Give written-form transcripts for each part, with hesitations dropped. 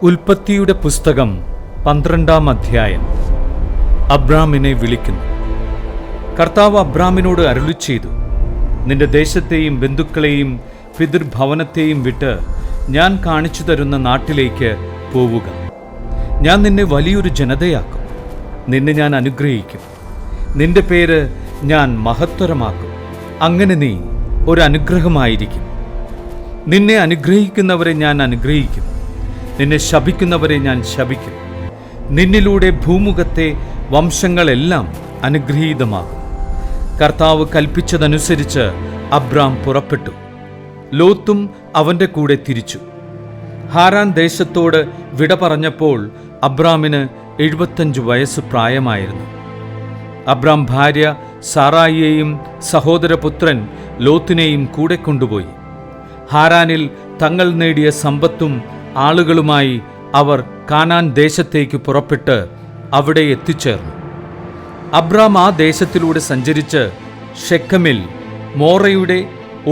ഉൽപ്പത്തിയുടെ പുസ്തകം 12-ാം അധ്യായം. അബ്രാമിനെ വിളിക്കുന്നു. കർത്താവ് അബ്രാമിനോട് അരുളിച്ചെയ്തു, നിന്റെ ദേശത്തെയും ബന്ധുക്കളെയും പിതൃഭവനത്തെയും വിട്ട് ഞാൻ കാണിച്ചു തരുന്ന നാട്ടിലേക്ക് പോവുക. ഞാൻ നിന്നെ വലിയൊരു ജനതയാക്കും. നിന്നെ ഞാൻ അനുഗ്രഹിക്കും. നിന്റെ പേര് ഞാൻ മഹത്വരമാക്കും. അങ്ങനെ നീ ഒരു അനുഗ്രഹമായിരിക്കും. നിന്നെ അനുഗ്രഹിക്കുന്നവരെ ഞാൻ അനുഗ്രഹിക്കും. നിന്നെ ശപിക്കുന്നവരെ ഞാൻ ശപിക്കും. നിന്നിലൂടെ ഭൂമുഖത്തെ വംശങ്ങളെല്ലാം അനുഗ്രഹീതമാകും. കർത്താവ് കൽപ്പിച്ചതനുസരിച്ച് അബ്രാം പുറപ്പെട്ടു. ലോത്തും അവൻ്റെ കൂടെ തിരിച്ചു. ഹാരാൻ ദേശത്തോട് വിട പറഞ്ഞപ്പോൾ അബ്രാമിന് 75 വയസ്സ് പ്രായമായിരുന്നു. അബ്രാം ഭാര്യ സാറായിയെയും സഹോദരപുത്രൻ ലോത്തിനെയും കൂടെ കൊണ്ടുപോയി. ഹാരാനിൽ തങ്ങൾ നേടിയ സമ്പത്തും ആളുകളുമായി അവർ കാനാൻ ദേശത്തേക്ക് പുറപ്പെട്ട് അവിടെ എത്തിച്ചേർന്നു. അബ്രാം ആ ദേശത്തിലൂടെ സഞ്ചരിച്ച് ഷെക്കമിൽ മോറയുടെ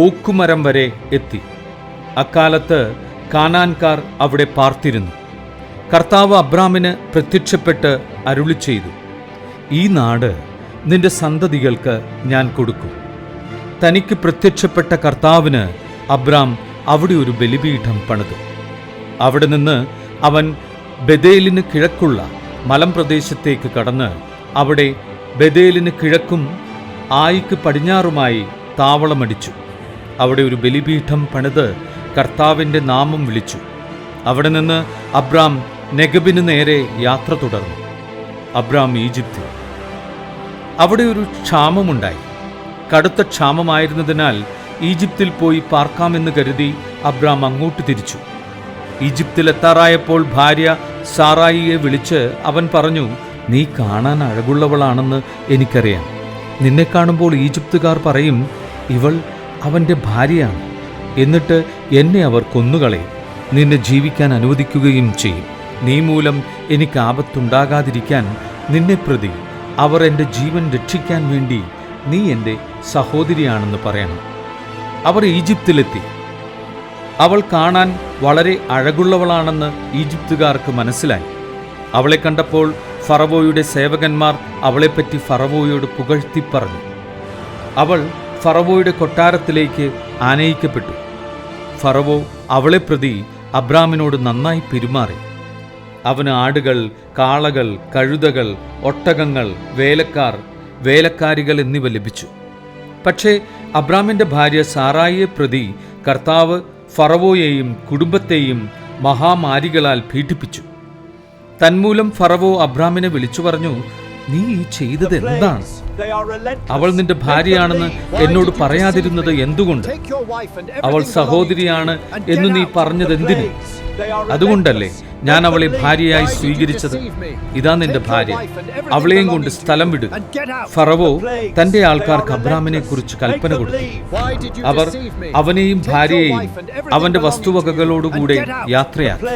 ഓക്കുമരം വരെ എത്തി. അക്കാലത്ത് കാനാൻകാർ അവിടെ പാർത്തിരുന്നു. കർത്താവ് അബ്രാമിന് പ്രത്യക്ഷപ്പെട്ട് അരുളിച്ചെയ്തു, ഈ നാട് നിന്റെ സന്തതികൾക്ക് ഞാൻ കൊടുക്കും. തനിക്ക് പ്രത്യക്ഷപ്പെട്ട കർത്താവിന് അബ്രാം അവിടെ ഒരു ബലിപീഠം പണിതു. അവിടെ നിന്ന് അവൻ ബെഥേലിന് കിഴക്കുള്ള മലമ്പ്രദേശത്തേക്ക് കടന്ന് അവിടെ ബെഥേലിന് കിഴക്കും ആയിക്ക് പടിഞ്ഞാറുമായി താവളമടിച്ചു. അവിടെ ഒരു ബലിപീഠം പണിത് കർത്താവിൻ്റെ നാമം വിളിച്ചു. അവിടെ നിന്ന് അബ്രാം നെഗബിന് നേരെ യാത്ര തുടർന്നു. അബ്രാം ഈജിപ്തിൽ. അവിടെ ഒരു ക്ഷാമമുണ്ടായി. കടുത്ത ക്ഷാമമായിരുന്നതിനാൽ ഈജിപ്തിൽ പോയി പാർക്കാമെന്ന് കരുതി അബ്രാം അങ്ങോട്ട് തിരിച്ചു. ഈജിപ്തിലെത്താറായപ്പോൾ ഭാര്യ സാറായിയെ വിളിച്ച് അവൻ പറഞ്ഞു, നീ കാണാൻ അഴകുള്ളവളാണെന്ന് എനിക്കറിയാം. നിന്നെ കാണുമ്പോൾ ഈജിപ്തുകാർ പറയും, ഇവൾ അവൻ്റെ ഭാര്യയാണ്. എന്നിട്ട് എന്നെ അവർ കൊന്നുകളയും. നിന്നെ ജീവിക്കാൻ അനുവദിക്കുകയും ചെയ്യും. നീ മൂലം എനിക്ക് ആപത്തുണ്ടാകാതിരിക്കാൻ നിന്നെ പ്രതി അവർ എൻ്റെ ജീവൻ രക്ഷിക്കാൻ വേണ്ടി നീ എൻ്റെ സഹോദരിയാണെന്ന് പറയണം. അവർ ഈജിപ്തിലെത്തി. അവൾ കാണാൻ വളരെ അഴകുള്ളവളാണെന്ന് ഈജിപ്തുകാർക്ക് മനസ്സിലായി. അവളെ കണ്ടപ്പോൾ ഫറവോയുടെ സേവകന്മാർ അവളെപ്പറ്റി ഫറവോയോട് പുകഴ്ത്തി പറഞ്ഞു. അവൾ ഫറവോയുടെ കൊട്ടാരത്തിലേക്ക് ആനയിക്കപ്പെട്ടു. ഫറവോ അവളെ പ്രതി അബ്രാമിനോട് നന്നായി പെരുമാറി. അവന് ആടുകൾ, കാളകൾ, കഴുതകൾ, ഒട്ടകങ്ങൾ, വേലക്കാർ, വേലക്കാരികൾ എന്നിവ ലഭിച്ചു. പക്ഷേ അബ്രാമിൻ്റെ ഭാര്യ സാറായിയെ പ്രതി കർത്താവ് ഫറവോയെയും കുടുംബത്തെയും മഹാമാരികളാൽ പീഡിപ്പിച്ചു. തന്മൂലം ഫറവോ അബ്രാമിനെ വിളിച്ചു പറഞ്ഞു, നീ ഈ ചെയ്തത് എന്താണ്? അവൾ നിന്റെ ഭാര്യയാണെന്ന് എന്നോട് പറയാതിരുന്നത് എന്തുകൊണ്ട്? അവൾ സഹോദരിയാണ് എന്ന് നീ പറഞ്ഞതെന്തിന്? അതുകൊണ്ടല്ലേ ഞാൻ അവളെ ഭാര്യയായി സ്വീകരിച്ചത്. ഇതാ നിന്റെ ഭാര്യ, അവളെയും കൊണ്ട് സ്ഥലം വിടുക. ഫറവോ തന്റെ ആൾക്കാർക്ക് അബ്രാമിനെ കുറിച്ച് കൽപ്പന കൊടുത്തു. അവർ അവനെയും ഭാര്യയെയും അവന്റെ വസ്തുവകകളോടുകൂടെ യാത്രയാക്കി.